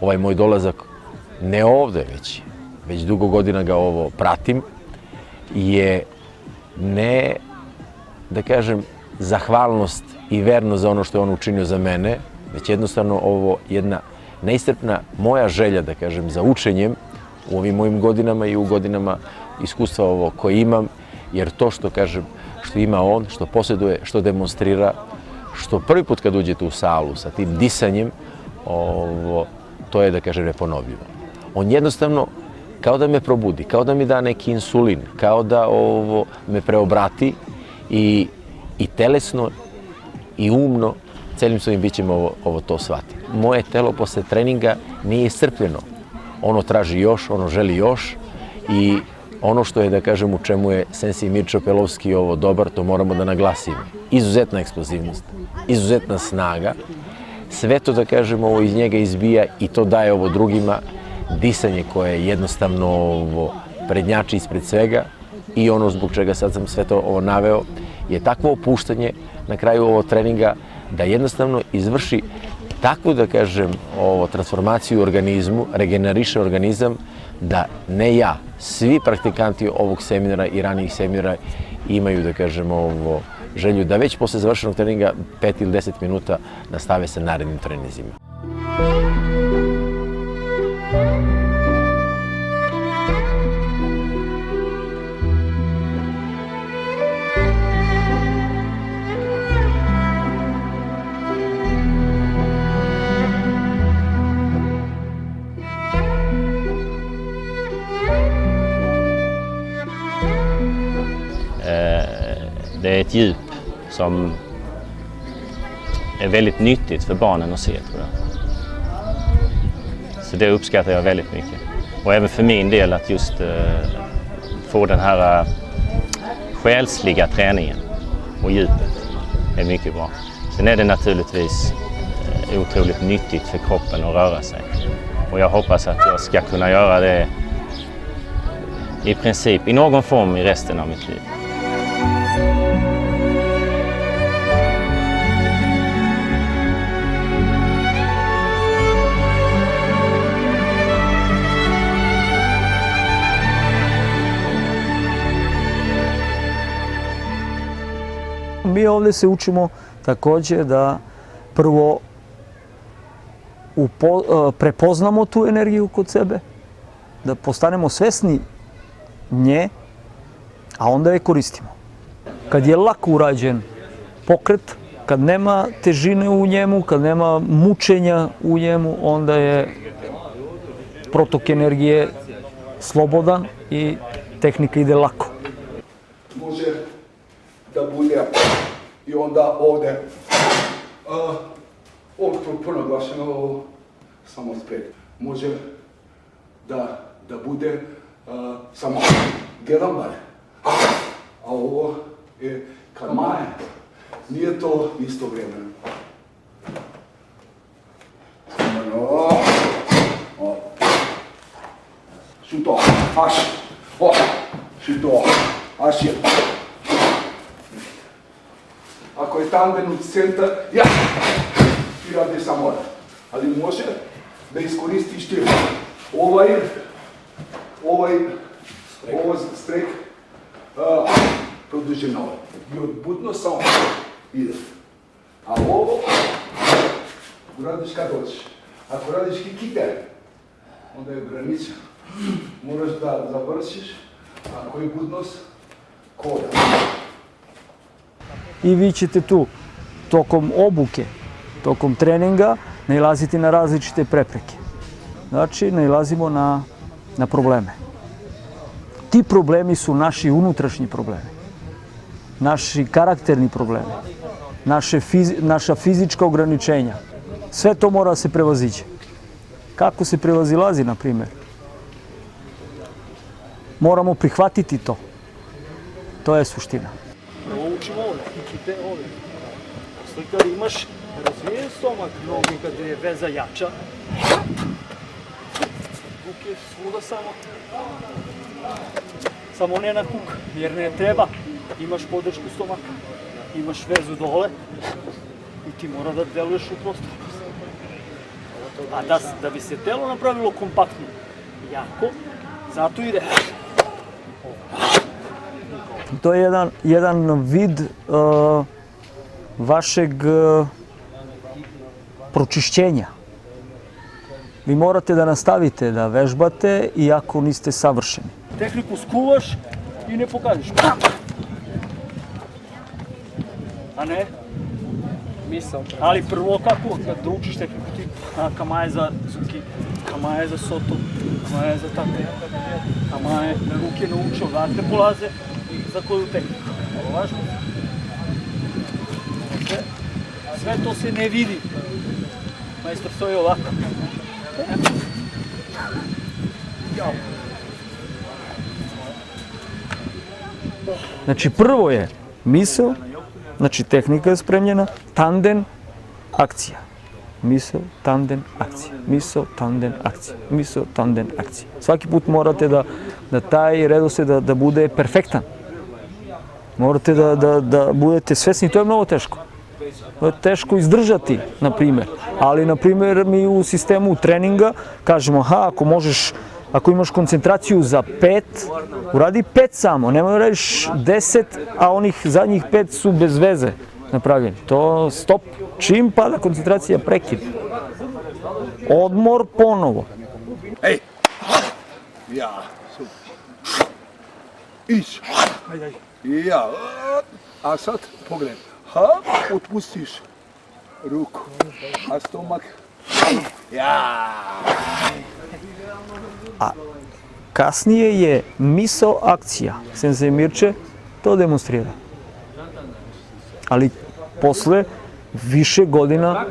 ovaj moj dolazak ne ovde već dugo godina ga ovo pratim, je ne, da kažem, zahvalnost i vernost za ono što je on učinio za mene, već jednostavno ovo jedna neiscrpna moja želja, da kažem, za učenjem u ovim mojim godinama i u godinama iskustva ovo koje imam, jer to što kažem, što ima on, što posjeduje, što demonstrira, što prvi put kad uđete u salu sa tim disanjem, to je, da kažem, neponovljivo. On jednostavno kao da me probudi, kao da mi da neki insulin, kao da me preobrati i telesno i umno celim svojim bićem ovo to shvati. Moje telo posle treninga nije iscrpljeno. Ono traži još, ono želi još i ono što je, da kažem, u čemu je Sensei Mirča Pelovski ovo dobar, to moramo da naglasimo. Izuzetna eksplozivnost, izuzetna snaga, sve to, da kažem, ovo iz njega izbija i to daje ovo drugima, disanje koje jednostavno prednjači ispred svega i ono zbog čega sad sam sve to ovo naveo je takvo opuštanje na kraju ovog treninga da jednostavno izvrši takvu, da kažem, transformaciju u organizmu, regeneriše organizam, da ne ja, svi praktikanti ovog seminara i ranijih seminara imaju, da kažem, želju da već posle završenog treninga 5 ili 10 minuta nastave sa narednim treninzima. Det är ett djup som är väldigt nyttigt för barnen att se, tror jag. Så det uppskattar jag väldigt mycket. Och även för min del att just få den här själsliga träningen och djupet är mycket bra. Sen är det naturligtvis otroligt nyttigt för kroppen att röra sig. Och jag hoppas att jag ska kunna göra det i princip i någon form i resten av mitt liv. Mi ovdje se učimo također da prvo prepoznamo tu energiju kod sebe, da postanemo svesni nje, a onda je koristimo. Kad je lako urađen pokret, kad nema težine u njemu, kad nema mučenja u njemu, onda je protok energije slobodan i tehnika ide lako. Može da bude i onda ovdje puno glašeno samo spred. Može da bude samo jedan bar. A ovo je kad mane. Nije to isto vremena. Šuto, aš, šuto, aš je. Ako je tangen u centar, ja, ti radi samo. Ali može da iskoristiš ti ovaj strek produženo. I odbudno samo ide. A ovo uradiš kad hoćeš. Ako radiš hikite, onda je granica. Moraš da završiš, ako je budnost, koda. I vi ćete tu tokom obuke, tokom treninga nailaziti na različite prepreke. Znači, nailazimo na probleme. Ti problemi su naši unutrašnji problemi, naši karakterni problemi, naša fizička ograničenja. Sve to mora se prevazići. Kako se prevazilazi, na primjer? Moramo prihvatiti to. To je suština. Prvo učimo ovdje, hikite ovdje. Posle kad imaš razvijen stomak, noge kad je veza jača, ruke svuda samo ne na kuk, jer ne treba. Imaš podršku stomaka, imaš vezu dole i ti mora da deluješ u prostoru. A da bi se telo napravilo kompaktno, jako, zato ide. To je jedan vid vašeg pročišćenja. Vi morate da nastavite da vežbate iako niste savršeni. Tehniku skuvaš i ne pokažeš. A ne? Misao. Ali prvo kako? Kad učiš tehniku ti kamaje za zuki, kamaje za soto, kamaje za take, kamaje na ruke naučio, odatle polaze za koju tehniku. Ovo važno. Sve to se ne vidi. Majstor stoji ovako. Znači prvo je misao, znači tehnika je spremljena, tanden, akcija. Misao, tanden, akcija. Misao, tanden, akcija. Misao, tanden, akcija. Svaki put morate da taj redosled da bude perfektan. Morate da budete svesni, to je mnogo teško. To je teško izdržati, na primjer. Ali, na primjer, mi u sistemu treninga kažemo, ako imaš koncentraciju za 5, uradi 5 samo, nemoj da radiš 10, a onih zadnjih 5 su bez veze napravljeni. To stop, čim pada koncentracija, prekid. Odmor ponovo. Ej! Ja, super. Iš. Ja, a sad pogledaj. Otpustiš ruku, a stomak. Ja. A kasnije je misao akcija. Sensei Mirče to demonstrira. Ali posle više godina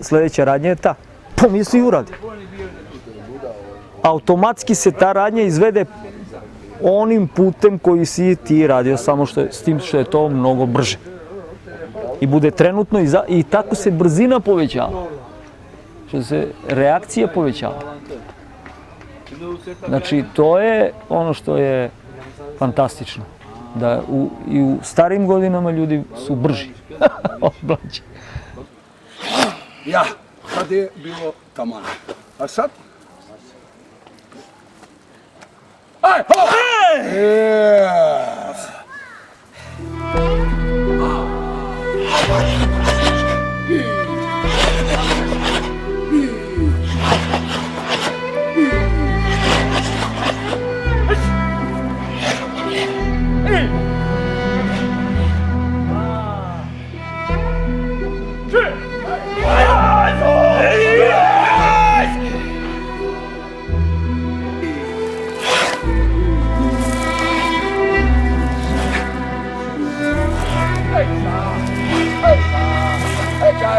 sledeća radnja je ta. Pomisli i uradi. Automatski se ta radnja izvede onim putem koji si ti radio, samo s tim što je to mnogo brže. I bude trenutno i tako se brzina povećava. Što se reakcija povećava. Znači, to je ono što je fantastično. Da i u starim godinama ljudi su brži. Oblači. Ja, kad je bilo taman. A sad? Aj, ho!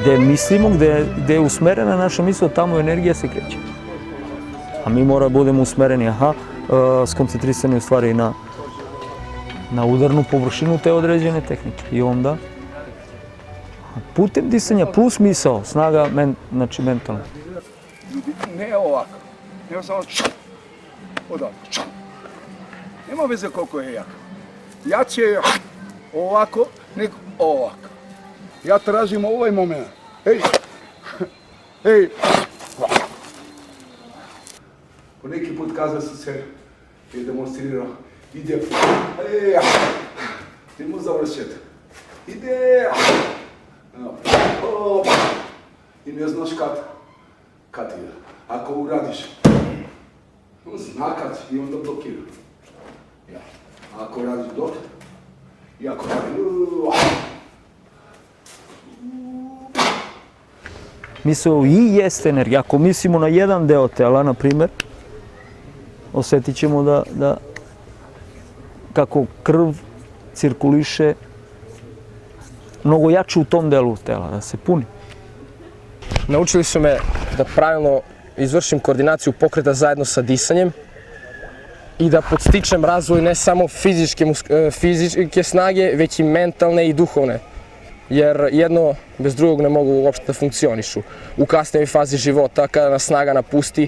Gde mislimo, gde je usmerena naša misao, tamo energija se kreće. A mi moramo budemo usmereni, skoncentrisani u stvari na udarnu površinu te određene tehnike. I onda putem disanja plus misao, snaga, znači mentalna. Ne ovako, nego samo odavno. Nema veze koliko je jak. Jače je ovako, nego ovako. Ja tražim ovaj moment. Ej! Ej! Po neki put kazao sam se i demonstrirao. Ide. Ej! Idemo završiti. Ide! I ne znaš kad ide. Ako uradiš, on zna kad i onda blokira. Ako uradiš dok, i ako radiš, Misao i jeste energija. Ako mislimo na jedan deo tela, na primjer, osjetit ćemo da kako krv cirkuliše mnogo jače u tom delu tela, da se puni. Naučili su me da pravilno izvršim koordinaciju pokreta zajedno sa disanjem i da podstičem razvoj ne samo fizičke snage, već i mentalne i duhovne. Jer jedno bez drugog ne mogu uopšte da funkcionišu. U kasnijoj fazi života, kada nas snaga napusti,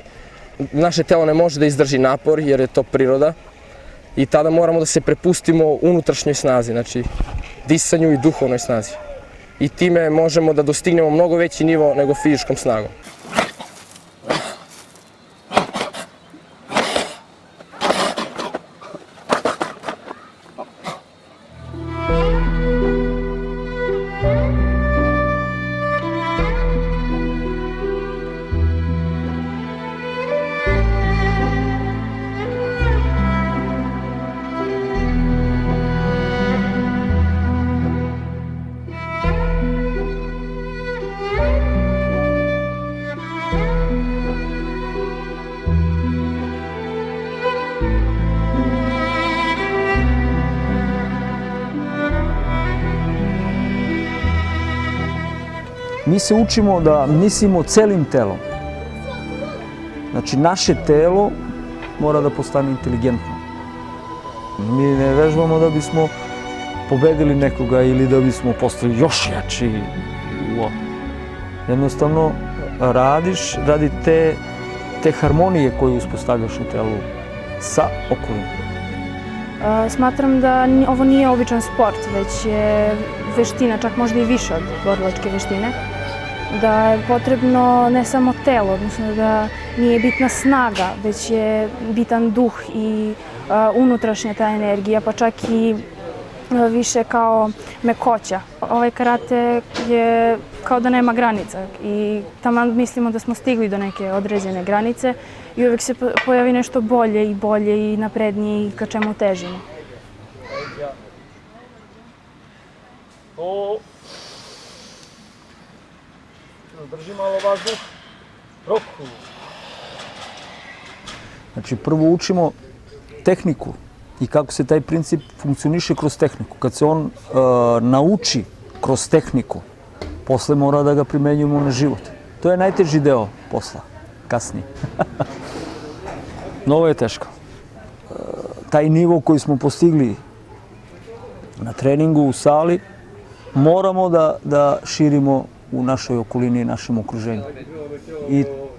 naše telo ne može da izdrži napor jer je to priroda i tada moramo da se prepustimo unutrašnjoj snazi, znači disanju i duhovnoj snazi. i time možemo da dostignemo mnogo veći nivo nego fizičkom snagom. Mi se učimo da mislimo celim telom. Znači, naše telo mora da postane inteligentno. Mi ne vežbamo da bismo pobedili nekoga ili da bismo postali još jači. Jednostavno, radiš radi te harmonije koju uspostavljaš u telu sa okolinom. Smatram da ovo nije običan sport, već je veština, čak možda i više od borilačke veštine. Da je potrebno ne samo telo, odnosno da nije bitna snaga, već je bitan duh i unutrašnja ta energija, pa čak i više kao mekoća. Ovaj karate je kao da nema granica i taman mislimo da smo stigli do neke određene granice i uvek se pojavi nešto bolje i bolje i naprednije i ka čemu težimo. Drži malo vazduh. Roku. Znači, prvo učimo tehniku i kako se taj princip funkcioniše kroz tehniku. Kad se on nauči kroz tehniku, posle mora da ga primenjujemo na život. To je najteži deo posla, kasnije. Mnogo je teško. Taj nivo koji smo postigli na treningu u sali, moramo da širimo u našoj okolini i našem okruženju.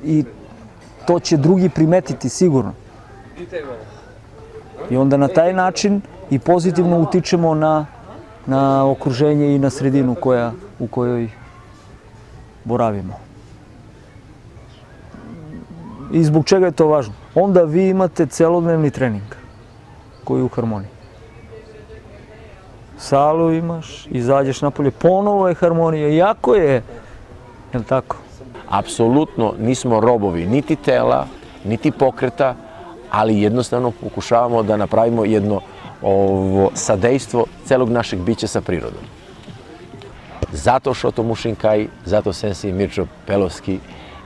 I to će drugi primetiti sigurno. I onda na taj način i pozitivno utičemo na okruženje i na sredinu u kojoj boravimo. I zbog čega je to važno? Onda vi imate celodnevni trening koji je u harmoniji. Salu imaš, izađeš napolje, ponovo je harmonija, iako je li tako? Apsolutno nismo robovi niti tela, niti pokreta, ali jednostavno pokušavamo da napravimo jedno sadejstvo celog našeg bića sa prirodom. Zato Šoto Mušinkai, zato Sensei Mirčo Pelovski,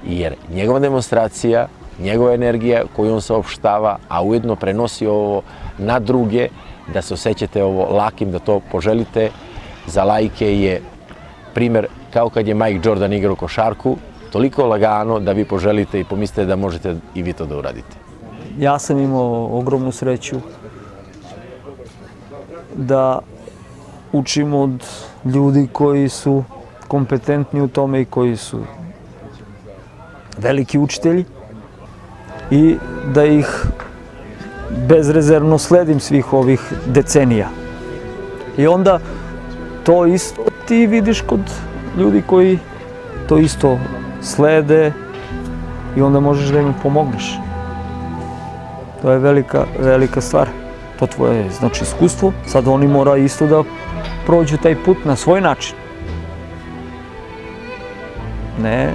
jer njegova demonstracija, njegova energija koju on saopštava, a ujedno prenosi ovo na druge, da se osjećate ovo lakim, da to poželite, za laike je primer kao kad je Mike Jordan igrao košarku, toliko lagano da vi poželite i pomislite da možete i vi to da uradite. Ja sam imao ogromnu sreću da učim od ljudi koji su kompetentni u tome i koji su veliki učitelji i da ih bezrezervno sledim svih ovih decenija. I onda to isto ti vidiš kod ljudi koji to isto slede i onda možeš da im pomogneš. To je velika stvar. To tvoje, znači, iskustvo. Sad oni moraju isto da prođu taj put na svoj način. Ne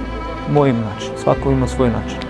mojim način. Svako ima svoj način.